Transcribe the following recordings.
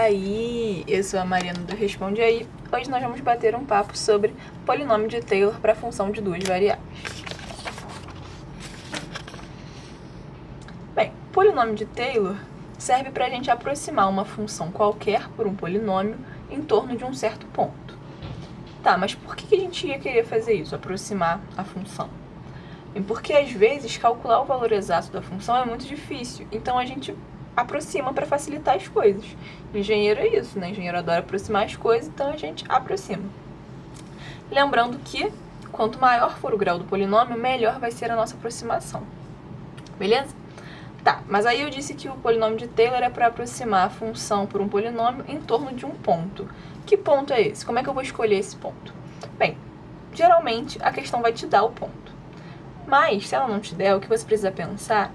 aí, eu sou a Mariana do Responde Aí. Hoje nós vamos bater um papo sobre polinômio de Taylor para função de duas variáveis. Bem, polinômio de Taylor serve para a gente aproximar uma função qualquer por um polinômio em torno de um certo ponto. Tá, mas por que a gente ia querer fazer isso, aproximar a função? Porque às vezes calcular o valor exato da função é muito difícil, então a gente aproxima para facilitar as coisas. Engenheiro é isso, né? Engenheiro adora aproximar as coisas, então a gente aproxima. Lembrando que quanto maior for o grau do polinômio, melhor vai ser a nossa aproximação. Beleza? Tá, mas aí eu disse que o polinômio de Taylor é para aproximar a função por um polinômio em torno de um ponto. Que ponto é esse? Como é que eu vou escolher esse ponto? Bem, geralmente a questão vai te dar o ponto. Mas, se ela não te der, o que você precisa pensar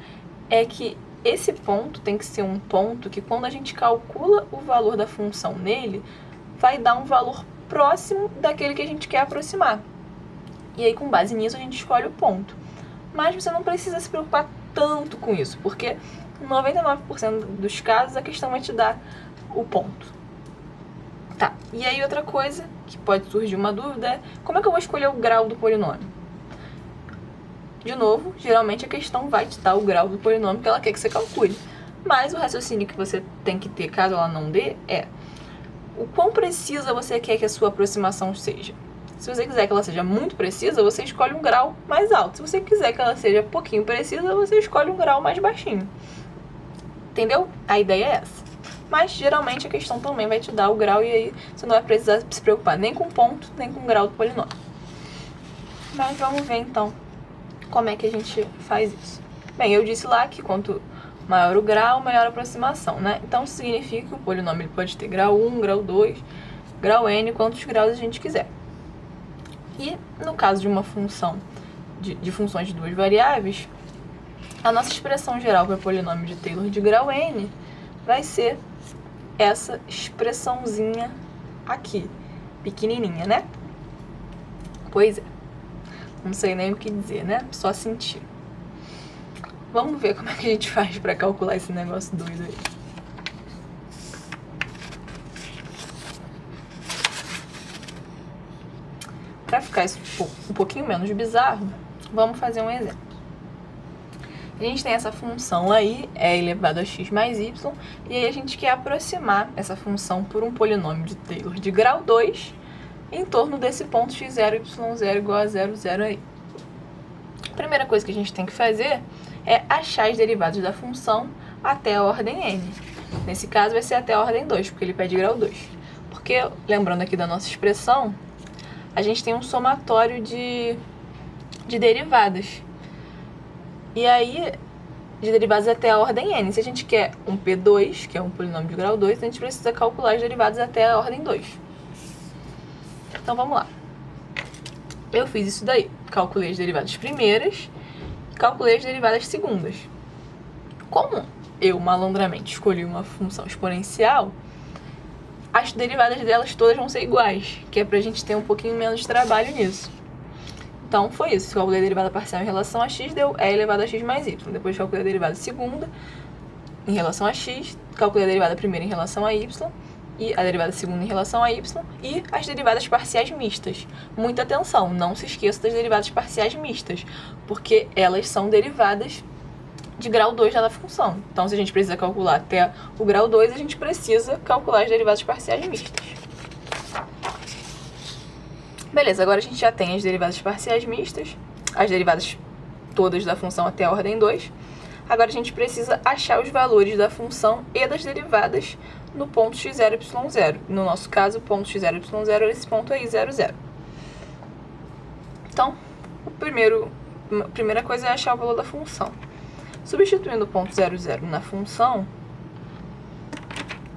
é que esse ponto tem que ser um ponto que, quando a gente calcula o valor da função nele, vai dar um valor próximo daquele que a gente quer aproximar. E aí, com base nisso, a gente escolhe o ponto. Mas você não precisa se preocupar tanto com isso, porque em 99% dos casos a questão vai te dar o ponto. Tá, e aí outra coisa que pode surgir uma dúvida é como é que eu vou escolher o grau do polinômio? De novo, geralmente a questão vai te dar o grau do polinômio que ela quer que você calcule. Mas o raciocínio que você tem que ter, caso ela não dê, é o quão precisa você quer que a sua aproximação seja. Se você quiser que ela seja muito precisa, você escolhe um grau mais alto. Se você quiser que ela seja pouquinho precisa, você escolhe um grau mais baixinho. Entendeu? A ideia é essa. Mas, geralmente, a questão também vai te dar o grau e aí você não vai precisar se preocupar nem com o ponto, nem com o grau do polinômio. Mas vamos ver, então, como é que a gente faz isso. Bem, eu disse lá que quanto maior o grau, maior a aproximação, né? Então, isso significa que o polinômio ele pode ter grau 1, grau 2, grau n, quantos graus a gente quiser. E, no caso de uma função, de funções de duas variáveis, a nossa expressão geral para polinômio de Taylor de grau n vai ser essa expressãozinha aqui, pequenininha, né? Pois é. Não sei nem o que dizer, né? Só sentir. Vamos ver como é que a gente faz para calcular esse negócio doido aí. Para ficar isso um pouquinho menos bizarro, vamos fazer um exemplo. A gente tem essa função aí, é elevado a x mais y, e aí a gente quer aproximar essa função por um polinômio de Taylor de grau 2 em torno desse ponto x0, y0 igual a 0, 0 aí. A primeira coisa que a gente tem que fazer é achar as derivadas da função até a ordem n. Nesse caso vai ser até a ordem 2, porque ele pede grau 2. Porque, lembrando aqui da nossa expressão, a gente tem um somatório de derivadas. E aí, de derivadas até a ordem n. Se a gente quer um P2, que é um polinômio de grau 2, a gente precisa calcular as derivadas até a ordem 2. Então, vamos lá. Eu fiz isso daí. Calculei as derivadas primeiras e calculei as derivadas segundas. Como eu, malandramente, escolhi uma função exponencial, as derivadas delas todas vão ser iguais, que é pra gente ter um pouquinho menos de trabalho nisso. Então, foi isso. Calculei a derivada parcial em relação a x, deu e elevado a x mais y. Depois calculei a derivada segunda em relação a x, calculei a derivada primeira em relação a y, e a derivada segunda em relação a y, e as derivadas parciais mistas. Muita atenção, não se esqueça das derivadas parciais mistas, porque elas são derivadas de grau 2 da função. Então, se a gente precisa calcular até o grau 2, a gente precisa calcular as derivadas parciais mistas. Beleza, agora a gente já tem as derivadas parciais mistas, as derivadas todas da função até a ordem 2. Agora a gente precisa achar os valores da função e das derivadas no ponto x0, y0. No nosso caso, o ponto x0, y0 é esse ponto aí, 0, 0. Então, a primeira coisa é achar o valor da função. Substituindo o ponto 0, 0 na função,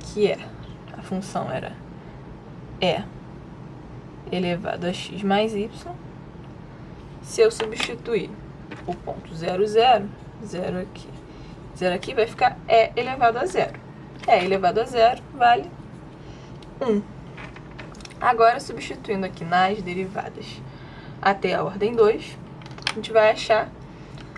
que a função era e elevado a x mais y, se eu substituir o ponto 0, 0, 0 aqui vai ficar e elevado a 0. E elevado a 0 vale 1. Agora, substituindo aqui nas derivadas até a ordem 2, a gente vai achar,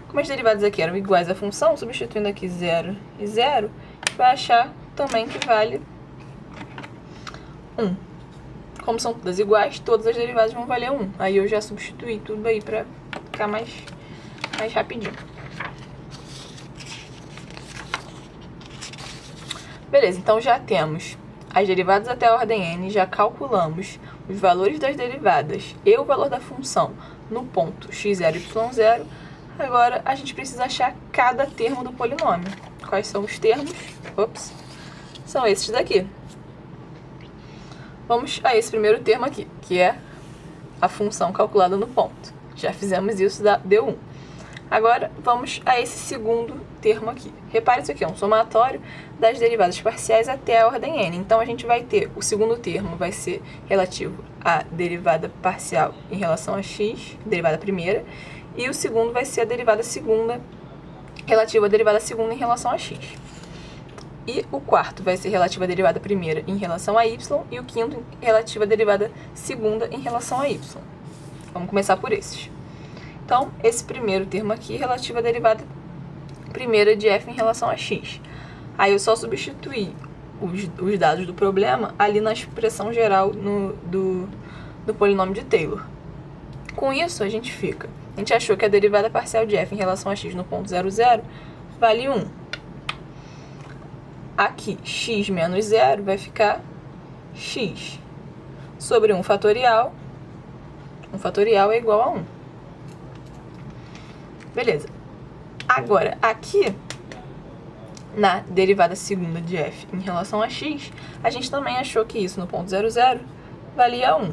como as derivadas aqui eram iguais à função, substituindo aqui 0 e 0, a gente vai achar também que vale 1. Como são todas iguais, todas as derivadas vão valer 1. Aí eu já substituí tudo aí pra ficar mais rapidinho. Beleza, então já temos as derivadas até a ordem n, já calculamos os valores das derivadas e o valor da função no ponto x0 e y0. Agora a gente precisa achar cada termo do polinômio. Quais são os termos? Ops, são esses daqui. Vamos a esse primeiro termo aqui, que é a função calculada no ponto. Já fizemos isso, deu 1. Agora, vamos a esse segundo termo aqui. Repare, isso aqui é um somatório das derivadas parciais até a ordem n. Então, a gente vai ter, o segundo termo vai ser relativo à derivada parcial em relação a x, derivada primeira, e o segundo vai ser a derivada segunda, relativa à derivada segunda em relação a x. E o quarto vai ser relativo à derivada primeira em relação a y, e o quinto relativo à derivada segunda em relação a y. Vamos começar por esses. Então, esse primeiro termo aqui é relativo à derivada primeira de f em relação a x. Aí eu só substituí os dados do problema ali na expressão geral do polinômio de Taylor. Com isso, a gente achou que a derivada parcial de f em relação a x no ponto 0, 0 vale 1. Aqui, x menos 0 vai ficar x sobre 1 fatorial. 1 fatorial é igual a 1. Beleza. Agora, aqui, na derivada segunda de f em relação a x, a gente também achou que isso no ponto 0, 0 valia 1.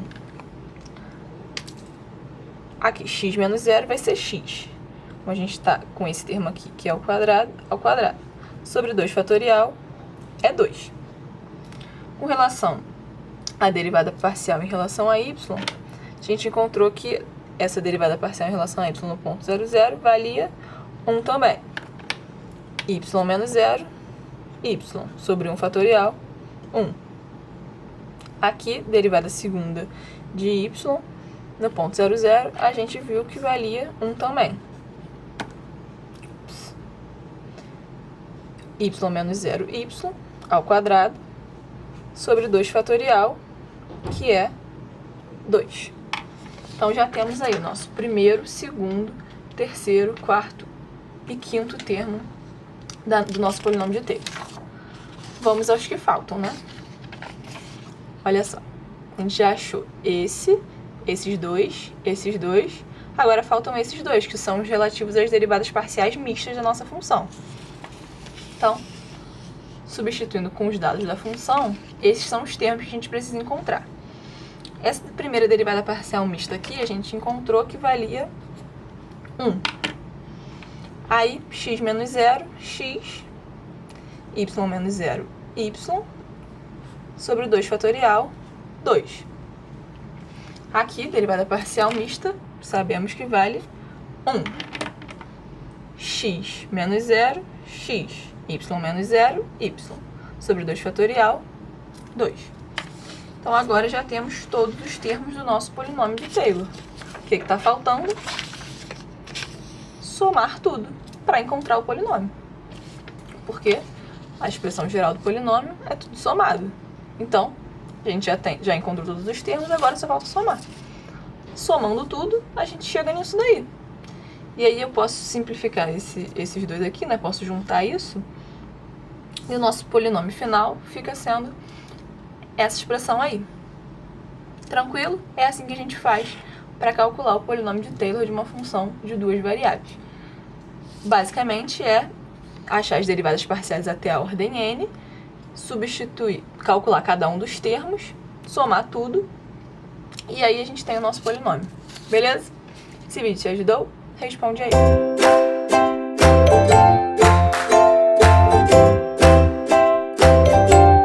Aqui, x menos 0 vai ser x. Então, a gente está com esse termo aqui, que é ao quadrado, sobre 2 fatorial é 2. Com relação à derivada parcial em relação a y, a gente encontrou que essa derivada parcial em relação a y no ponto 0, 0 valia 1 também. Y menos 0, y sobre 1 fatorial, 1. Aqui, derivada segunda de y no ponto 0, 0, a gente viu que valia 1 também. Y menos 0, y ao quadrado sobre 2 fatorial, que é 2. Então, já temos aí o nosso primeiro, segundo, terceiro, quarto e quinto termo do nosso polinômio de Taylor. Vamos aos que faltam, né? Olha só. A gente já achou esses dois. Agora faltam esses dois, que são os relativos às derivadas parciais mistas da nossa função. Então, substituindo com os dados da função, esses são os termos que a gente precisa encontrar. Essa primeira derivada parcial mista aqui, a gente encontrou que valia 1. Aí, x menos 0, x, y menos 0, y, sobre 2 fatorial, 2. Aqui, derivada parcial mista, sabemos que vale 1. X menos 0, x, y menos 0, y, sobre 2 fatorial, 2. Então, agora já temos todos os termos do nosso polinômio de Taylor. O que está faltando? Somar tudo para encontrar o polinômio. Porque a expressão geral do polinômio é tudo somado. Então, a gente já encontrou todos os termos, agora só falta somar. Somando tudo, a gente chega nisso daí. E aí eu posso simplificar esses dois aqui, né? Posso juntar isso. E o nosso polinômio final fica sendo essa expressão aí. Tranquilo? É assim que a gente faz para calcular o polinômio de Taylor de uma função de duas variáveis. Basicamente é achar as derivadas parciais até a ordem n, calcular cada um dos termos, somar tudo, e aí a gente tem o nosso polinômio. Beleza? Esse vídeo te ajudou? Responde aí.